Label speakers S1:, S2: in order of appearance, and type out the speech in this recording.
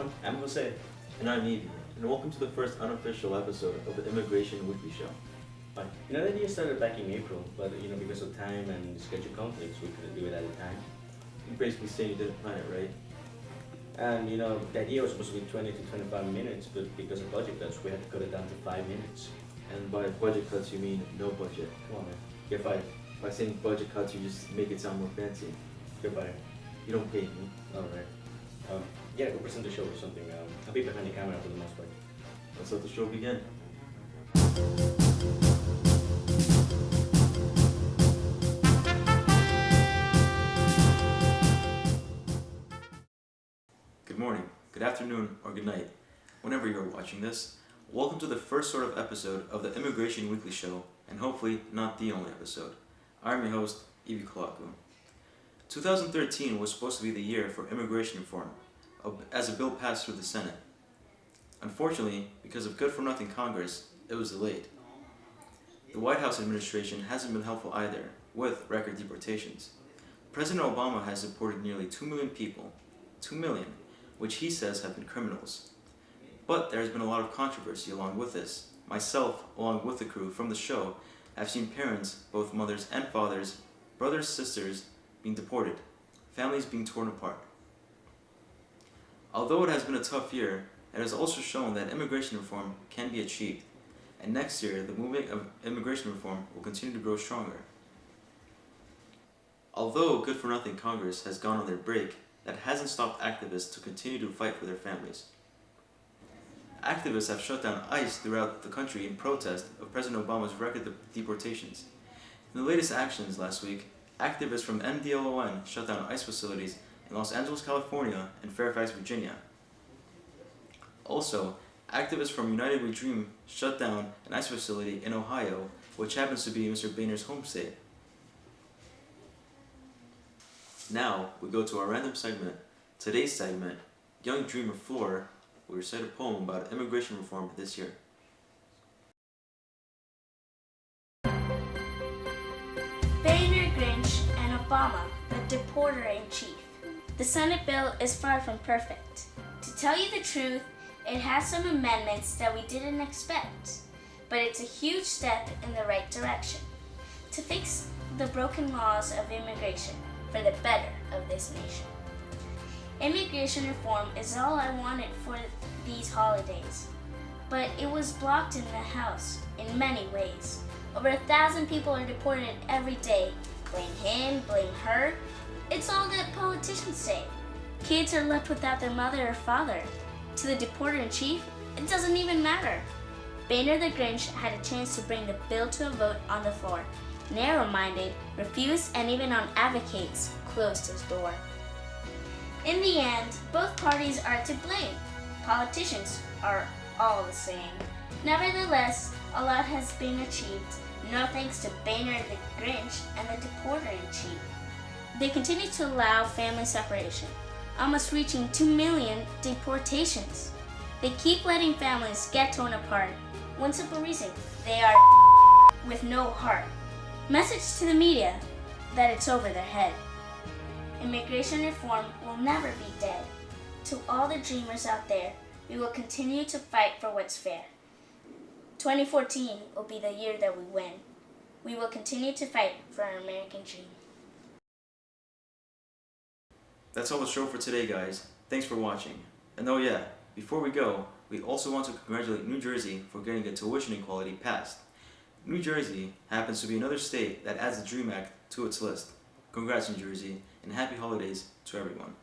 S1: everyone, I'm Jose.
S2: And I'm Evie, and welcome to the first unofficial episode of the Immigration Weekly Show.
S1: But the idea started back in April, but because of time and schedule conflicts, we couldn't do it at the time.
S2: You basically say you didn't plan it, right?
S1: And the idea was supposed to be 20 to 25 minutes, but because of budget cuts, we had to cut it down to 5 minutes.
S2: And by budget cuts, you mean no budget.
S1: Come on, man. Get fired.
S2: By saying budget cuts, you just make it sound more fancy.
S1: Get fired.
S2: You don't pay me.
S1: Alright. Go present the show or something. I'll be behind the camera for the most part.
S2: Let's let the show begin. Good morning, good afternoon, or good night, whenever you're watching this. Welcome to the first sort of episode of the Immigration Weekly Show, and hopefully not the only episode. I'm your host, Collaku. 2013 was supposed to be the year for immigration reform, as a bill passed through the Senate. Unfortunately, because of good-for-nothing Congress, it was delayed. The White House administration hasn't been helpful either, with record deportations. President Obama has deported nearly 2 million people, 2 million, which he says have been criminals. But there has been a lot of controversy along with this. Myself, along with the crew from the show, have seen parents, both mothers and fathers, brothers, sisters, being deported, families being torn apart. Although it has been a tough year, it has also shown that immigration reform can be achieved, and next year the movement of immigration reform will continue to grow stronger. Although good-for-nothing Congress has gone on their break, that hasn't stopped activists to continue to fight for their families. Activists have shut down ICE throughout the country in protest of President Obama's record deportations. In the latest actions last week, activists from MDLON shut down ICE facilities in Los Angeles, California, and Fairfax, Virginia. Also, activists from United We Dream shut down an ICE facility in Ohio, which happens to be Mr. Boehner's home state. Now, we go to our random segment. Today's segment, Young Dreamer Floor, will recite a poem about immigration reform this year.
S3: Boehner, Grinch, and Obama, the deporter-in-chief. The Senate bill is far from perfect. To tell you the truth, it has some amendments that we didn't expect, but it's a huge step in the right direction to fix the broken laws of immigration for the better of this nation. Immigration reform is all I wanted for these holidays, but it was blocked in the House in many ways. Over 1,000 people are deported every day. Blame him, blame her. It's all that politicians say. Kids are left without their mother or father. To the deporter-in-chief, it doesn't even matter. Boehner the Grinch had a chance to bring the bill to a vote on the floor. Narrow-minded, refused, and even on advocates, closed his door. In the end, both parties are to blame. Politicians are all the same. Nevertheless, a lot has been achieved, no thanks to Boehner the Grinch and the deporter-in-chief. They continue to allow family separation, almost reaching 2 million deportations. They keep letting families get torn apart. One simple reason, they are with no heart. Message to the media that it's over their head. Immigration reform will never be dead. To all the dreamers out there, we will continue to fight for what's fair. 2014 will be the year that we win. We will continue to fight for our American dream.
S2: That's all the show for today, guys. Thanks for watching. And oh yeah, before we go, we also want to congratulate New Jersey for getting a tuition equality passed. New Jersey happens to be another state that adds the DREAM Act to its list. Congrats, New Jersey, and happy holidays to everyone.